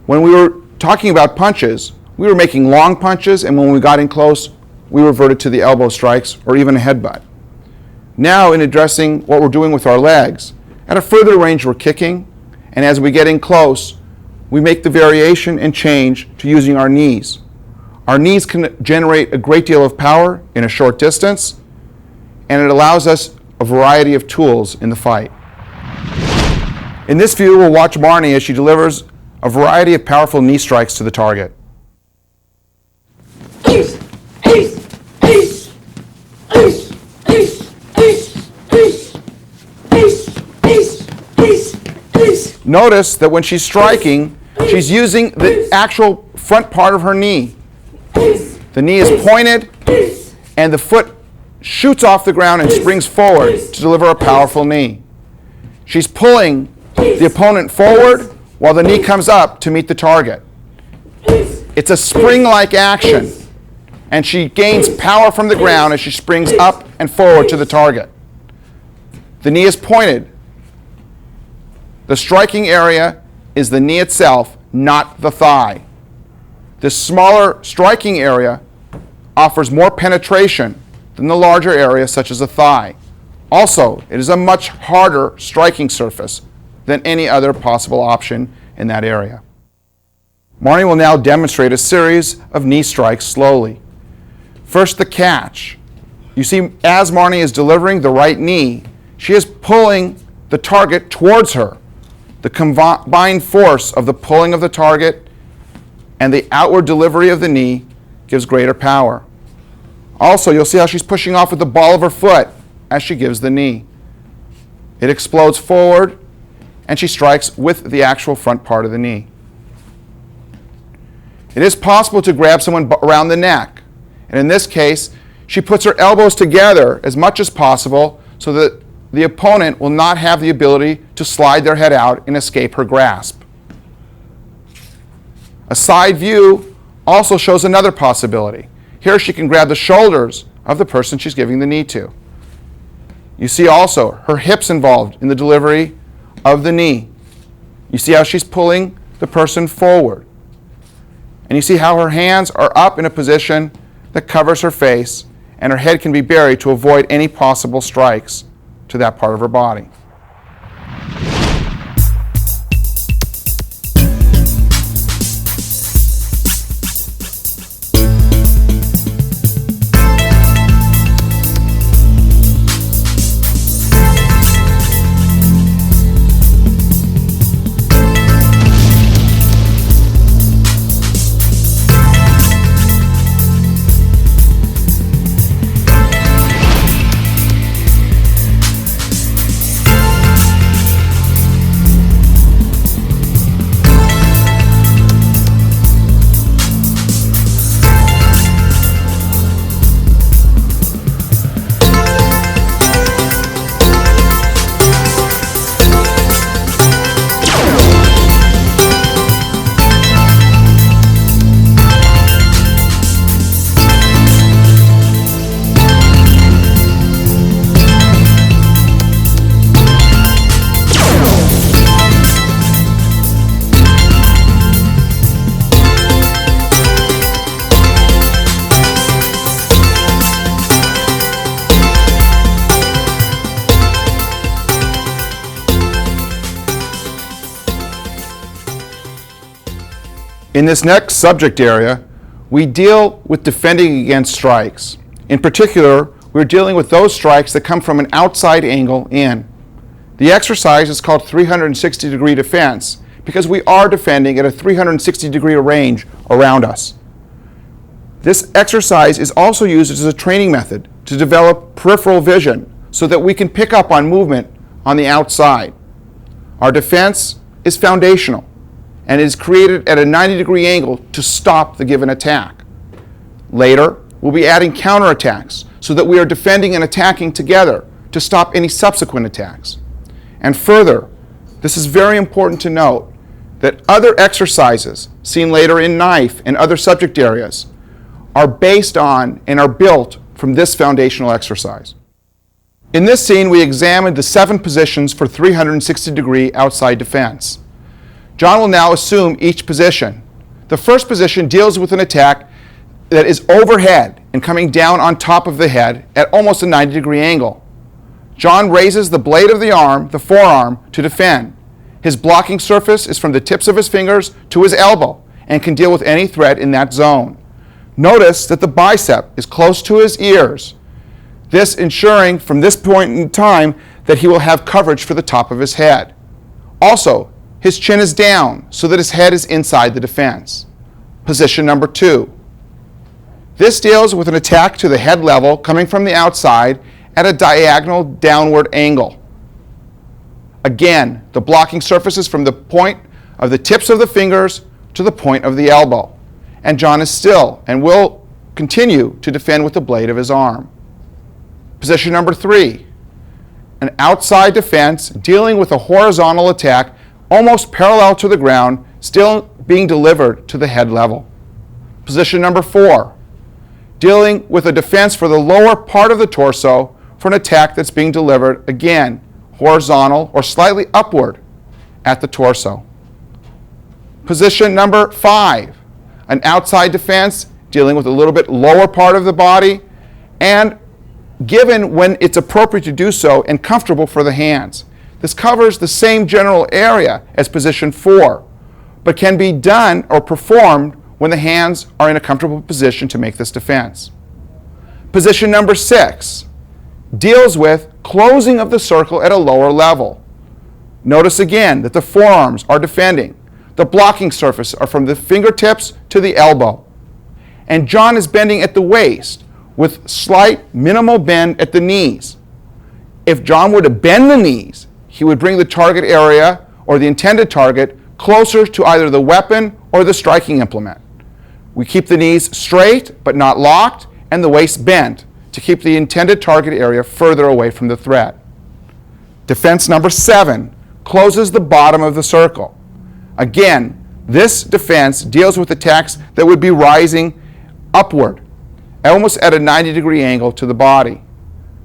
When we were talking about punches, we were making long punches, and when we got in close, we reverted to the elbow strikes or even a headbutt. Now, in addressing what we're doing with our legs, at a further range we're kicking, and as we get in close, we make the variation and change to using our knees. Our knees can generate a great deal of power in a short distance, and it allows us a variety of tools in the fight. In this view, we'll watch Marnie as she delivers a variety of powerful knee strikes to the target. Notice that when she's striking, she's using the actual front part of her knee. The knee is pointed, and the foot shoots off the ground and springs forward to deliver a powerful knee. She's pulling the opponent forward while the knee comes up to meet the target. It's a spring-like action, and she gains power from the ground as she springs up and forward to the target. The knee is pointed. The striking area is the knee itself, not the thigh. This smaller striking area offers more penetration than the larger area, such as a thigh. Also, it is a much harder striking surface than any other possible option in that area. Marnie will now demonstrate a series of knee strikes slowly. First, the catch. You see, as Marnie is delivering the right knee, she is pulling the target towards her. The combined force of the pulling of the target and the outward delivery of the knee gives greater power. Also, you'll see how she's pushing off with the ball of her foot as she gives the knee. It explodes forward, and she strikes with the actual front part of the knee. It is possible to grab someone around the neck, and in this case, she puts her elbows together as much as possible so that the opponent will not have the ability to slide their head out and escape her grasp. A side view also shows another possibility. Here she can grab the shoulders of the person she's giving the knee to. You see also her hips involved in the delivery of the knee. You see how she's pulling the person forward. And you see how her hands are up in a position that covers her face, and her head can be buried to avoid any possible strikes to that part of her body. In this next subject area, we deal with defending against strikes. In particular, we're dealing with those strikes that come from an outside angle in. The exercise is called 360-degree defense because we are defending at a 360-degree range around us. This exercise is also used as a training method to develop peripheral vision so that we can pick up on movement on the outside. Our defense is foundational and is created at a 90-degree angle to stop the given attack. Later, we'll be adding counterattacks so that we are defending and attacking together to stop any subsequent attacks. And further, this is very important to note that other exercises seen later in knife and other subject areas are based on and are built from this foundational exercise. In this scene, we examined the 7 positions for 360-degree outside defense. John will now assume each position. The first position deals with an attack that is overhead and coming down on top of the head at almost a 90-degree angle. John raises the blade of the arm, the forearm, to defend. His blocking surface is from the tips of his fingers to his elbow and can deal with any threat in that zone. Notice that the bicep is close to his ears, this ensuring from this point in time that he will have coverage for the top of his head. Also, his chin is down so that his head is inside the defense. Position number 2. This deals with an attack to the head level coming from the outside at a diagonal downward angle. Again, the blocking surface is from the point of the tips of the fingers to the point of the elbow. And John is still and will continue to defend with the blade of his arm. Position number 3. An outside defense dealing with a horizontal attack almost parallel to the ground, still being delivered to the head level. Position number 4. Dealing with a defense for the lower part of the torso for an attack that's being delivered, again, horizontal or slightly upward at the torso. Position number 5. An outside defense dealing with a little bit lower part of the body and given when it's appropriate to do so and comfortable for the hands. This covers the same general area as position 4, but can be done or performed when the hands are in a comfortable position to make this defense. Position number 6 deals with closing of the circle at a lower level. Notice again that the forearms are defending. The blocking surface are from the fingertips to the elbow. And John is bending at the waist with slight minimal bend at the knees. If John were to bend the knees, he would bring the target area or the intended target closer to either the weapon or the striking implement. We keep the knees straight but not locked and the waist bent to keep the intended target area further away from the threat. Defense number 7 closes the bottom of the circle. Again, this defense deals with attacks that would be rising upward, almost at a 90-degree angle to the body.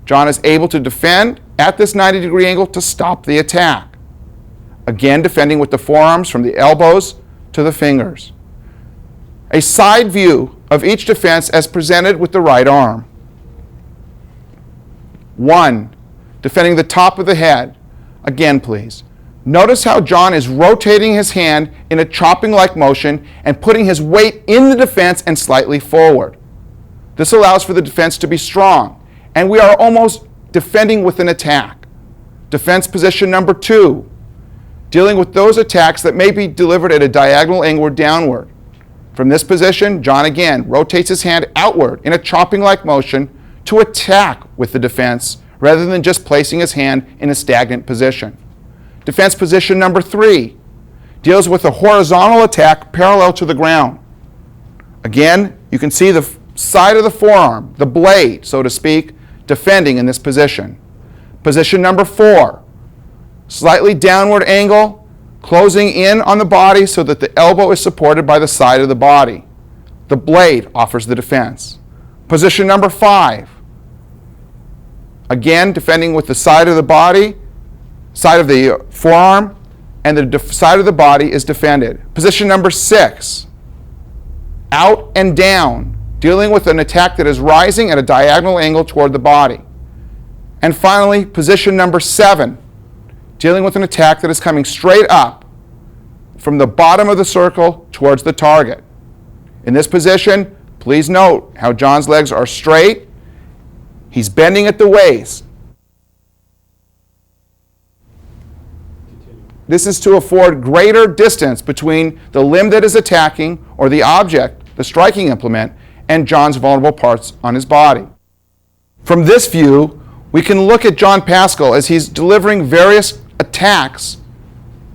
John is able to defend at this 90-degree angle to stop the attack. Again, defending with the forearms from the elbows to the fingers. A side view of each defense as presented with the right arm. 1. Defending the top of the head. Again, please. Notice how John is rotating his hand in a chopping-like motion and putting his weight in the defense and slightly forward. This allows for the defense to be strong, and we are almost defending with an attack. Defense position number 2, dealing with those attacks that may be delivered at a diagonal angle downward. From this position, John again rotates his hand outward in a chopping-like motion to attack with the defense rather than just placing his hand in a stagnant position. Defense position number 3 deals with a horizontal attack parallel to the ground. Again, you can see the side of the forearm, the blade, so to speak, defending in this position. Position number 4, slightly downward angle, closing in on the body so that the elbow is supported by the side of the body. The blade offers the defense. Position number 5, again defending with the side of the body, side of the forearm, and the side of the body is defended. Position number 6, out and down, dealing with an attack that is rising at a diagonal angle toward the body. And finally, position number 7, dealing with an attack that is coming straight up from the bottom of the circle towards the target. In this position, please note how John's legs are straight. He's bending at the waist. This is to afford greater distance between the limb that is attacking, or the object, the striking implement, and John's vulnerable parts on his body. From this view, we can look at John Pascal as he's delivering various attacks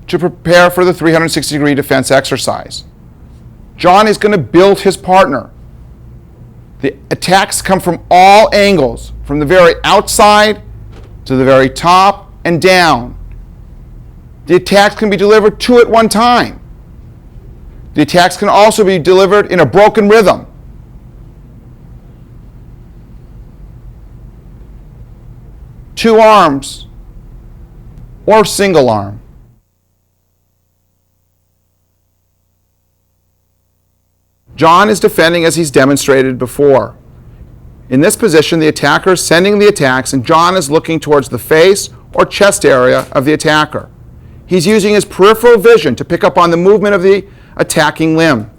to prepare for the 360-degree defense exercise. John is going to build his partner. The attacks come from all angles, from the very outside to the very top and down. The attacks can be delivered two at one time. The attacks can also be delivered in a broken rhythm. Two arms or single arm. John is defending as he's demonstrated before. In this position, the attacker is sending the attacks, and John is looking towards the face or chest area of the attacker. He's using his peripheral vision to pick up on the movement of the attacking limb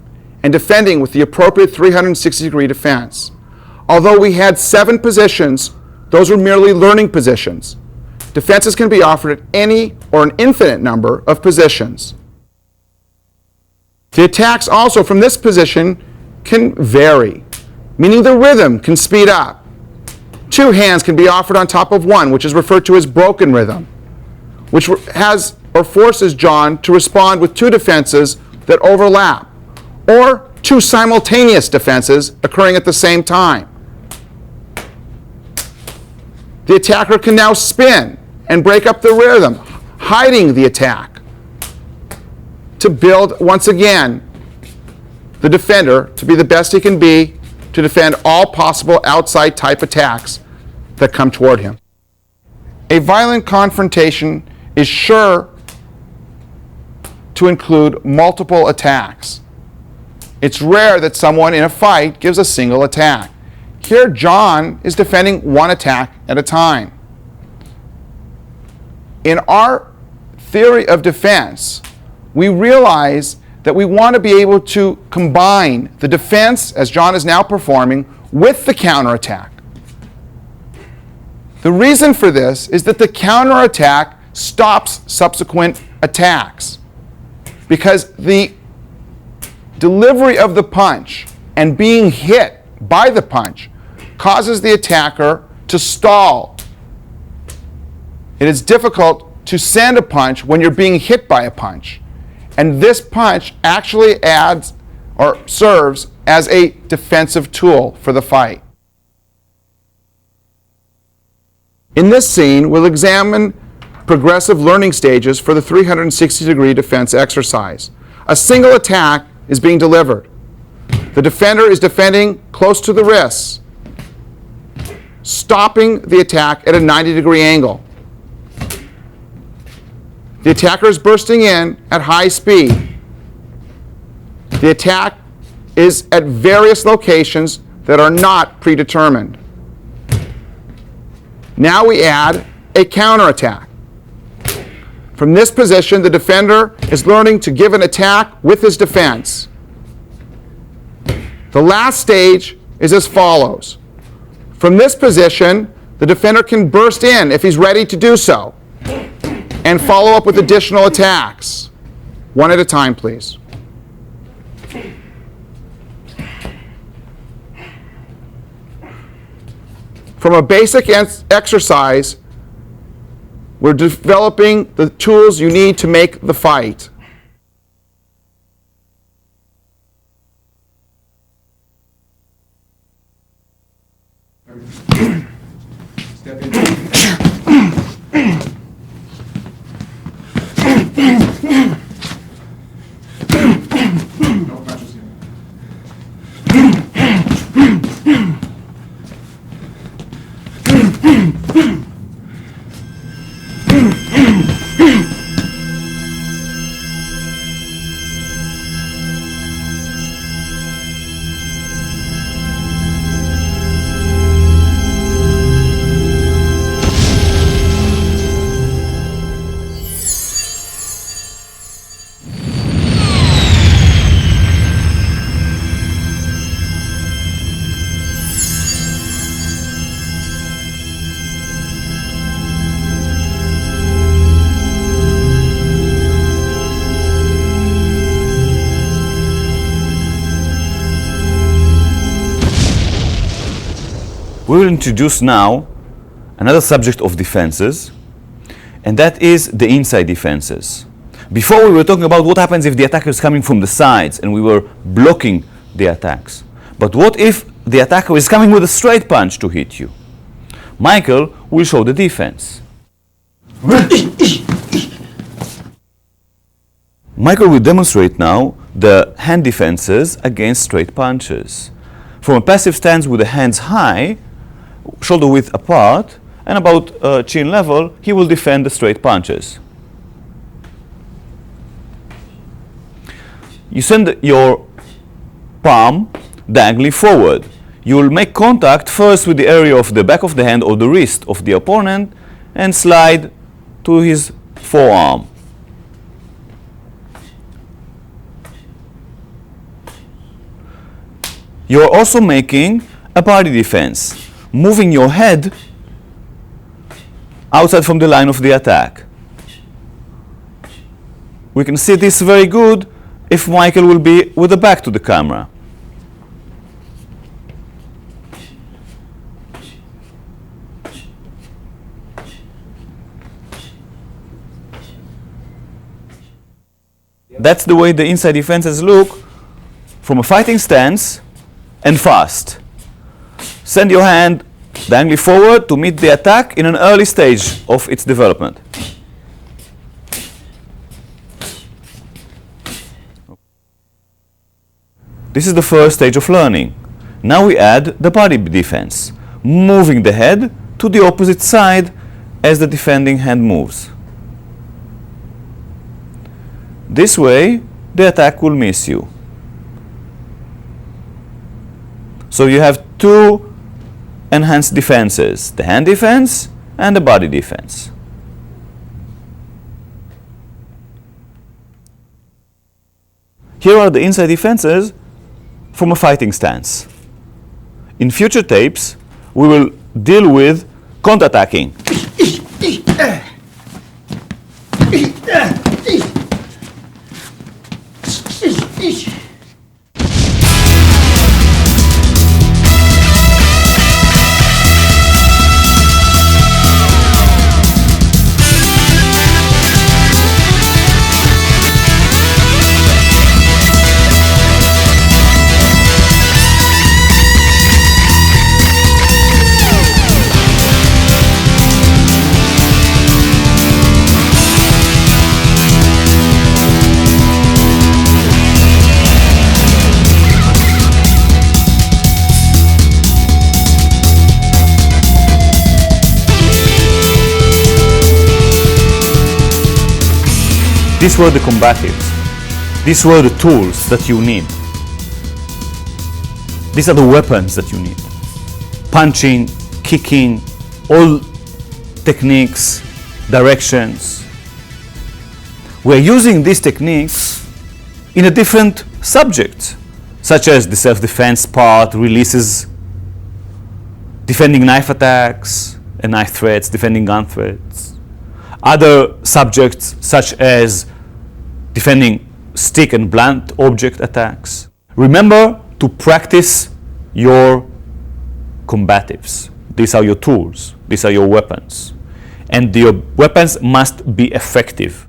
and defending with the appropriate 360-degree defense. Although we had 7 positions, those were merely learning positions. Defenses can be offered at any or an infinite number of positions. The attacks also from this position can vary, meaning the rhythm can speed up. 2 hands can be offered on top of one, which is referred to as broken rhythm, which has or forces John to respond with 2 defenses that overlap, or 2 simultaneous defenses occurring at the same time. The attacker can now spin and break up the rhythm, hiding the attack, to build, once again, the defender to be the best he can be to defend all possible outside type attacks that come toward him. A violent confrontation is sure to include multiple attacks. It's rare that someone in a fight gives a single attack. Here, John is defending one attack at a time. In our theory of defense, we realize that we want to be able to combine the defense, as John is now performing, with the counterattack. The reason for this is that the counterattack stops subsequent attacks, because the delivery of the punch and being hit by the punch causes the attacker to stall. It is difficult to send a punch when you're being hit by a punch. And this punch actually adds or serves as a defensive tool for the fight. In this scene, we'll examine progressive learning stages for the 360-degree defense exercise. A single attack is being delivered. The defender is defending close to the wrists, stopping the attack at a 90-degree angle. The attacker is bursting in at high speed. The attack is at various locations that are not predetermined. Now we add a counterattack. From this position, the defender is learning to give an attack with his defense. The last stage is as follows. From this position, the defender can burst in if he's ready to do so, and follow up with additional attacks. One at a time, please. From a basic exercise, we're developing the tools you need to make the fight. Step in. No punches here. we will introduce now another subject of defenses, and that is the inside defenses. Before we were talking about what happens if the attacker is coming from the sides and we were blocking the attacks. But what if the attacker is coming with a straight punch to hit you? Michael will show the defense. Michael will demonstrate now the hand defenses against straight punches. From a passive stance with the hands high, shoulder width apart, and about chin level, he will defend the straight punches. You send your palm diagonally forward. You will make contact first with the area of the back of the hand or the wrist of the opponent and slide to his forearm. You are also making a body defense, moving your head outside from the line of the attack. We can see this very good if Michael will be with the back to the camera. That's the way the inside defenses look from a fighting stance and fast. Send your hand diagonally forward to meet the attack in an early stage of its development. This is the first stage of learning. Now we add the body defense, moving the head to the opposite side as the defending hand moves. This way, the attack will miss you. So you have two enhanced defenses, the hand defense and the body defense. Here are the inside defenses from a fighting stance. In future tapes, we will deal with counterattacking. These were the combatives. These were the tools that you need. These are the weapons that you need. Punching, kicking, all techniques, directions. We're using these techniques in a different subject, such as the self-defense part, releases, defending knife attacks and knife threats, defending gun threats. Other subjects such as defending stick and blunt object attacks. Remember to practice your combatives. These are your tools. These are your weapons. And your weapons must be effective.